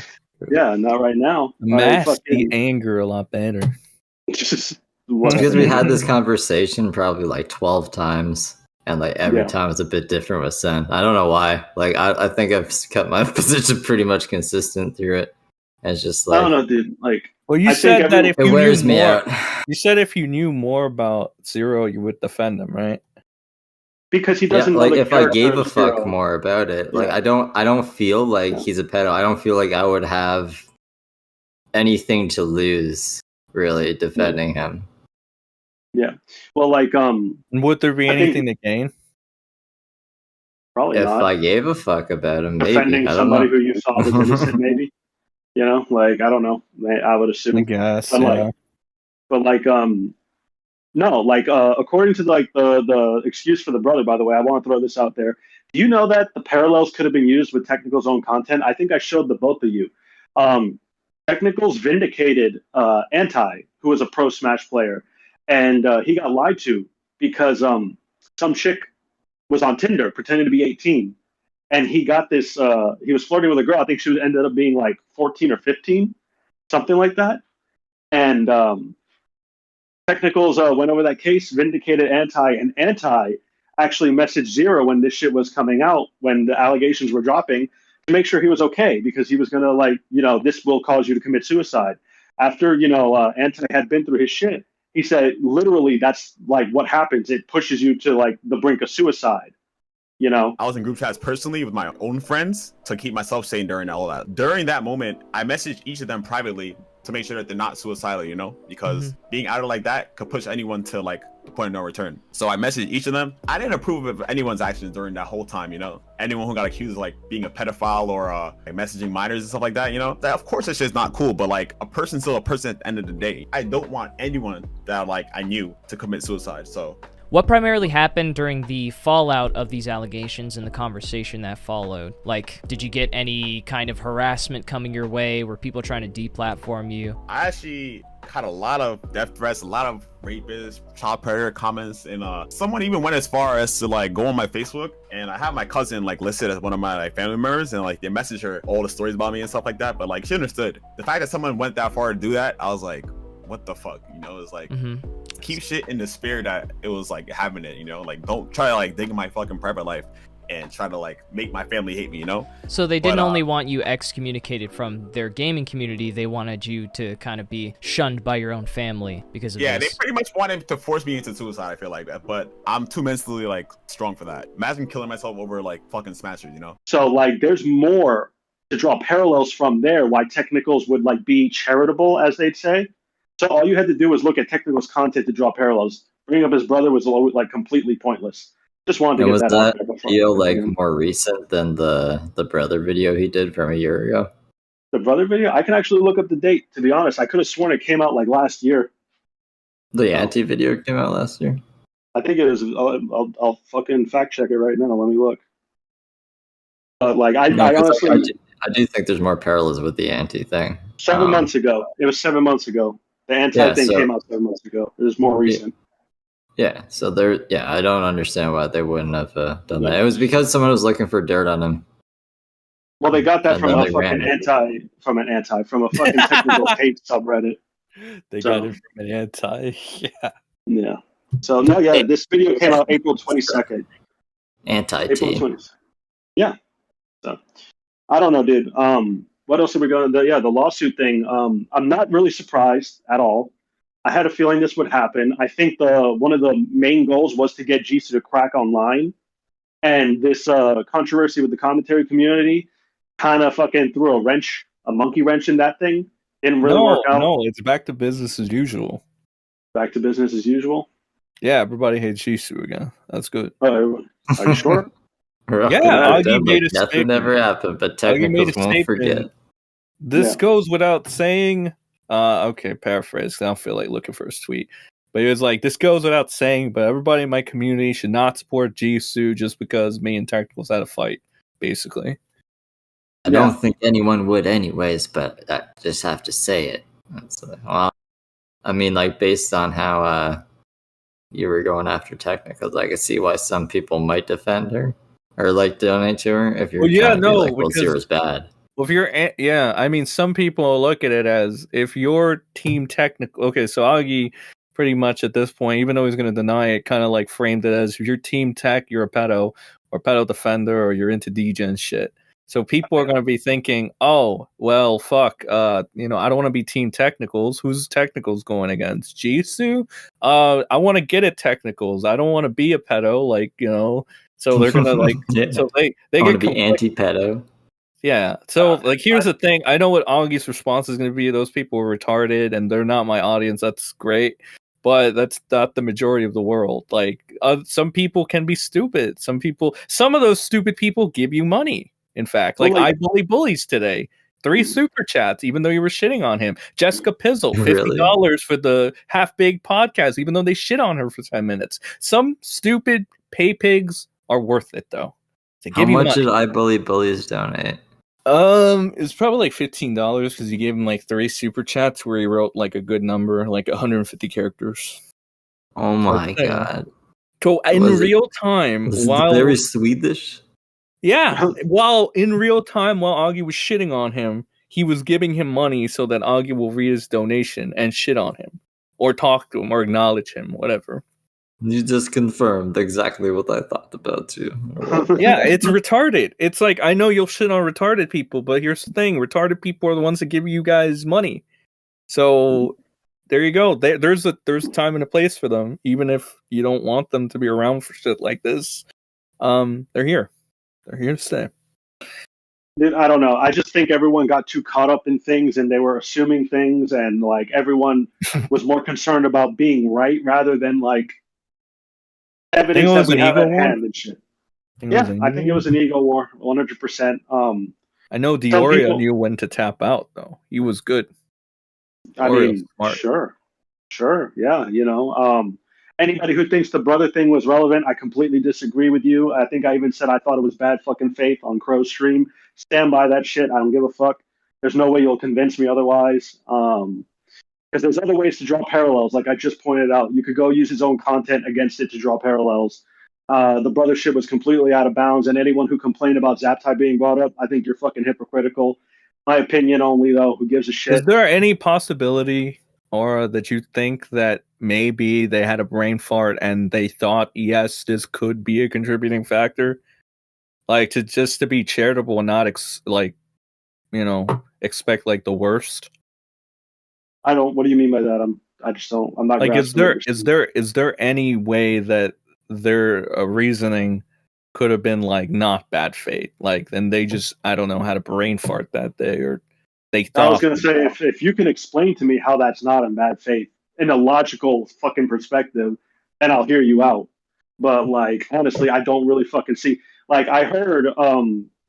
B: Yeah, not right now.
A: Mask the anger a lot better.
D: It's because we had this conversation probably like 12 times. And like every time it's a bit different with Sen. I don't know why. Like I think I've kept my position pretty much consistent through it. And it's just like,
B: I don't know, dude. Like,
A: well, you said that if you
D: wears
A: knew
D: me
A: more,
D: out.
A: You said if you knew more about Zero, you would defend him, right?
B: Because he doesn't know
D: like
B: the
D: if I gave a
B: Zero.
D: fuck more about it. Like I don't feel like he's a pedo. I don't feel like I would have anything to lose really defending him.
B: Yeah. Well, like,
A: would there be anything to gain?
B: Probably not.
D: If I gave a fuck about him, maybe.
B: Defending somebody who you thought was innocent, maybe. You know, like, I don't know. I would assume.
A: I guess.
B: But no, like, according to like the excuse for the brother, by the way, I want to throw this out there. Do you know that the parallels could have been used with Technical's own content? I think I showed the both of you. Technical's vindicated Anti, who was a pro Smash player. And he got lied to because some chick was on Tinder pretending to be 18. And he got this, he was flirting with a girl. I think she ended up being like 14 or 15, something like that. And Technicals went over that case, vindicated Anti, and Anti actually messaged Zero when this shit was coming out, when the allegations were dropping, to make sure he was okay, because he was going to, like, you know, this will cause you to commit suicide. After, you know, Anti had been through his shit, he said, literally, that's like what happens. It pushes you to like the brink of suicide. You know,
E: I was in group chats personally with my own friends to keep myself sane during all that. During that moment, I messaged each of them privately to make sure that they're not suicidal, you know, because being outed like that could push anyone to like the point of no return. So I messaged each of them. I didn't approve of anyone's actions during that whole time, you know. Anyone who got accused of like being a pedophile or like messaging minors and stuff like that, you know, that of course that shit's not cool, but like a person's still a person at the end of the day. I don't want anyone that like I knew to commit suicide. So
F: what primarily happened during the fallout of these allegations and the conversation that followed? Like, did you get any kind of harassment coming your way? Were people trying to deplatform you?
E: I actually had a lot of death threats, a lot of rapist, child predator comments, and someone even went as far as to like go on my Facebook, and I have my cousin like listed as one of my like family members, and like they messaged her all the stories about me and stuff like that. But like she understood the fact that someone went that far to do that. I was like, what the fuck, you know? It's like keep shit in the spirit that it was like having it, you know, like don't try to like dig in my fucking private life and try to like make my family hate me, you know.
F: So they didn't only want you excommunicated from their gaming community, they wanted you to kind of be shunned by your own family because of this.
E: They pretty much wanted to force me into suicide. I feel like that, but I'm too mentally like strong for that. Imagine killing myself over like fucking Smashers, you know.
B: So like there's more to draw parallels from there, why Technicals would like be charitable, as they'd say. So all you had to do was look at Technical's content to draw parallels. Bringing up his brother was like completely pointless. Just wanted to get that
D: video like more recent than the brother video he did from a year ago?
B: The brother video? I can actually look up the date, to be honest. I could have sworn it came out like last year.
D: The anti video came out last year.
B: I think it was. I'll fucking fact check it right now. Let me look. Like I honestly,
D: I do think there's more parallels with the anti thing.
B: 7 months ago. It was 7 months ago. The anti thing came out 7 months ago. It was more recent.
D: Yeah, so I don't understand why they wouldn't have done that. It was because someone was looking for dirt on him.
B: Well, they got that from a fucking from a fucking technical hate subreddit.
A: They got it from an anti. Yeah.
B: Yeah. So no, yeah, this video came out April 22nd.
D: Anti-T.
B: Yeah. So I don't know, dude. What else are we going to do? Yeah, the lawsuit thing. I'm not really surprised at all. I had a feeling this would happen. I think one of the main goals was to get Jisu to crack online. And this controversy with the commentary community kind of fucking threw a monkey wrench in that thing. Didn't really work out.
A: No, it's back to business as usual.
B: Back to business as usual?
A: Yeah, everybody hates Jisu again. That's good.
B: Are you sure?
A: Yeah, Augie made a statement.
D: Nothing never happened, but Technicals won't forget.
A: This goes without saying. Okay, paraphrase. I don't feel like looking for his tweet. But it was like, this goes without saying, but everybody in my community should not support Jisu just because me and Technicals had a fight, basically.
D: I don't think anyone would anyways, but I just have to say it. Well, I mean, like, based on how you were going after Technicals, I could see why some people might defend her or like donate to her if you're trying to be like, well, Zero's bad.
A: Well, if you're, I mean, some people look at it as if your team technical. Okay, so Augie, pretty much at this point, even though he's going to deny it, kind of like framed it as if your team tech, you're a pedo or pedo defender, or you're into degen shit. So people are going to be thinking, oh, well, fuck, I don't want to be team Technicals. Who's Technicals going against? Jisu? I want to get at Technicals. I don't want to be a pedo, so they're going to like, so they
D: want to be anti-pedo.
A: Yeah. So, here's the thing. I know what Augie's response is going to be. Those people are retarded and they're not my audience. That's great. But that's not the majority of the world. Some people can be stupid. Some of those stupid people give you money. In fact, I bully bullies today. 3 super chats, even though you were shitting on him. Jessica Pizzle, $50 for the Half Big podcast, even though they shit on her for 10 minutes. Some stupid pay pigs are worth it, though.
D: How much did I bully bullies donate?
A: It's probably like $15 because you gave him 3 super chats where he wrote a good number, 150 characters.
D: Oh my god!
A: So in real time,
D: while very Swedish.
A: Yeah, while in real time, while Augie was shitting on him, he was giving him money so that Augie will read his donation and shit on him, or talk to him, or acknowledge him, whatever.
D: You just confirmed exactly what I thought about you.
A: Yeah, it's retarded. It's like, I know you'll shit on retarded people, but here's the thing. Retarded people are the ones that give you guys money. So, there you go. There's a time and a place for them, even if you don't want them to be around for shit like this. They're here. They're here to stay.
B: Dude, I don't know. I just think everyone got too caught up in things and they were assuming things, and everyone was more concerned about being right rather than evidence that we have at hand and shit. I think it was an ego war, 100%.
A: I know Dioria knew when to tap out, though. He was good.
B: I mean, sure, yeah. Anybody who thinks the brother thing was relevant, I completely disagree with you. I think I even said I thought it was bad fucking faith on Crow's stream. Stand by that shit. I don't give a fuck. There's no way you'll convince me otherwise. Because there's other ways to draw parallels. Like I just pointed out, you could go use his own content against it to draw parallels. The brother shit was completely out of bounds, and anyone who complained about Zaptai being brought up, I think you're fucking hypocritical. My opinion only, though. Who gives a shit?
A: Is there any possibility, Aura, that you think that maybe they had a brain fart and they thought, yes, this could be a contributing factor? To be charitable and not expect the worst.
B: I don't. What do you mean by that? I just don't. I'm not.
A: Is there any way that their reasoning could have been not bad faith? Then they just, I don't know, had a brain fart that day, or they thought.
B: I was gonna say, if you can explain to me how that's not in bad faith in a logical fucking perspective, then I'll hear you out. But honestly, I don't really fucking see. I heard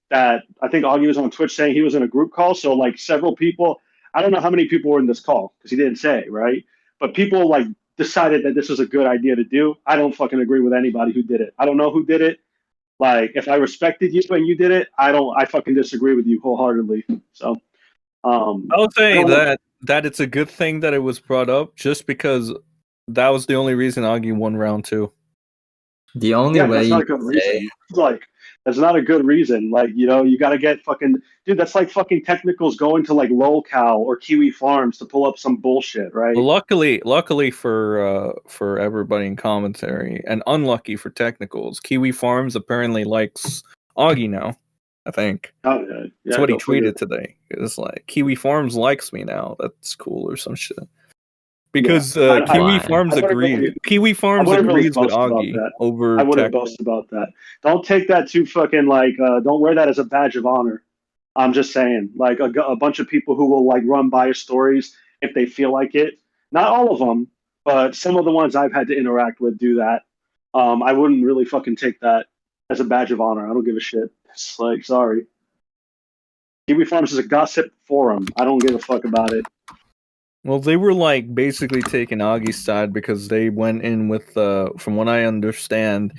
B: that I think Augie was on Twitch saying he was in a group call. So like several people, I don't know how many people were in this call because he didn't say, right? But people like decided that this was a good idea to do. I don't fucking agree with anybody who did it. I don't know who did it. Like if I respected you and you did it, I fucking disagree with you wholeheartedly. So
A: I'll say that it's a good thing that it was brought up just because that was the only reason Augie won round 2.
D: The only way
B: that's not a good reason. Like that's not a good reason. Like, you know, you got to get fucking dude. That's like fucking Technicals going to like LolCow or Kiwi Farms to pull up some bullshit, right?
A: Well, luckily for everybody in commentary, and unlucky for Technicals, Kiwi Farms apparently likes Augie now. I think that's what he tweeted today. It's like Kiwi Farms likes me now. That's cool or some shit. Because Kiwi Farms agrees. Kiwi Farms agrees with Augie over.
B: I wouldn't boast about that. Don't take that too fucking like. Don't wear that as a badge of honor. I'm just saying, like a bunch of people who will like run biased stories if they feel like it. Not all of them, but some of the ones I've had to interact with do that. I wouldn't really fucking take that as a badge of honor. I don't give a shit. It's like, sorry. Kiwi Farms is a gossip forum. I don't give a fuck about it.
A: Well, they were like basically taking Augie's side because they went in with, from what I understand,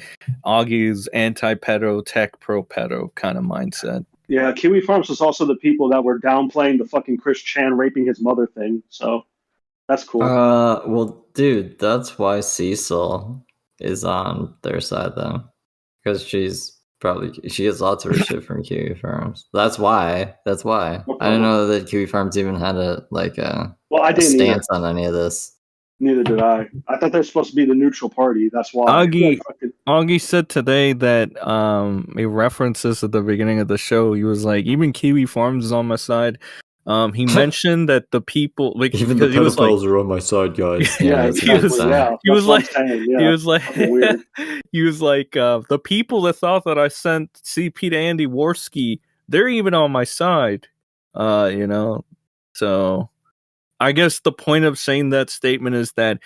A: Augie's anti-pedo, tech pro-pedo kind of mindset.
B: Yeah, Kiwi Farms was also the people that were downplaying the fucking Chris Chan raping his mother thing. So that's cool.
D: Well, dude, that's why Cecil is on their side then, because she gets lots of her shit from Kiwi Farms. That's why. I didn't know that Kiwi Farms even had a stance on any of this.
B: Neither did I. I thought they're supposed to be the neutral party. That's why.
A: Augie said today that he references at the beginning of the show. He was like, even Kiwi Farms is on my side. He mentioned that the people, like,
D: even the pedophiles are on my side, guys.
A: He was like, the people that thought that I sent CP to Andy Worski, they're even on my side. You know, so I guess the point of saying that statement is that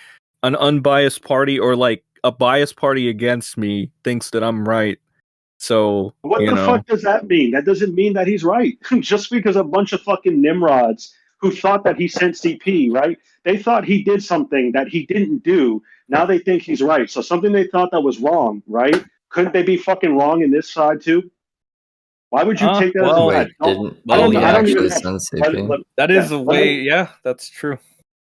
A: an unbiased party or like a biased party against me thinks that I'm right. So
B: what the fuck does that mean? That doesn't mean that he's right. Just because a bunch of fucking nimrods who thought that he sent CP, right? They thought he did something that he didn't do. Now they think he's right. So something they thought that was wrong, right? Couldn't they be fucking wrong in this side too? Why would you take that as a bad?
A: That is a way. Yeah, that's true.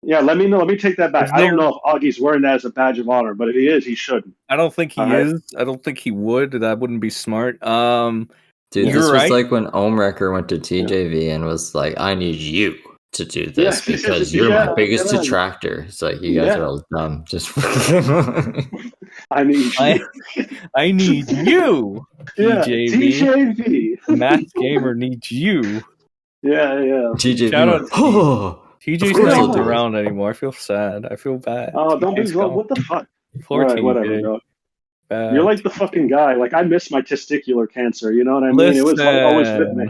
B: Yeah, let me know. Let me take that back. I don't know if Augie's wearing that as a badge of honor, but if he is, he shouldn't.
A: I don't think he is. I don't think he would. That wouldn't be smart.
D: Dude, this was like when Omrecker went to TJV and was like, I need you to do this because you're my biggest detractor. It's like, you guys are all dumb. Just
B: I need you.
A: I need you.
B: TJV.
A: Math Gamer needs you.
B: Yeah.
D: TJV.
A: TJ's not around anymore. I feel sad. I feel bad.
B: Oh, don't be wrong. What the fuck?
A: Right,
B: whatever, bro. You're like the fucking guy. Like, I miss my testicular cancer. You know what I mean? It was like always with me.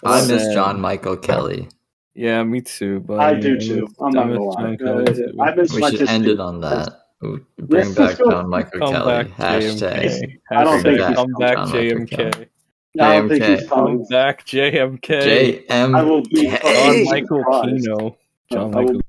D: I miss John Michael Kelly.
A: Yeah, me too. But
B: I do too. I'm not gonna lie.
D: We should end it on that. Bring back John Michael Kelly. Hashtag.
B: I don't think he's
A: come back, JMK.
B: I don't think he's
A: coming back, JMK.
D: JMK.
B: I will be
A: John Michael Kino. John Michael.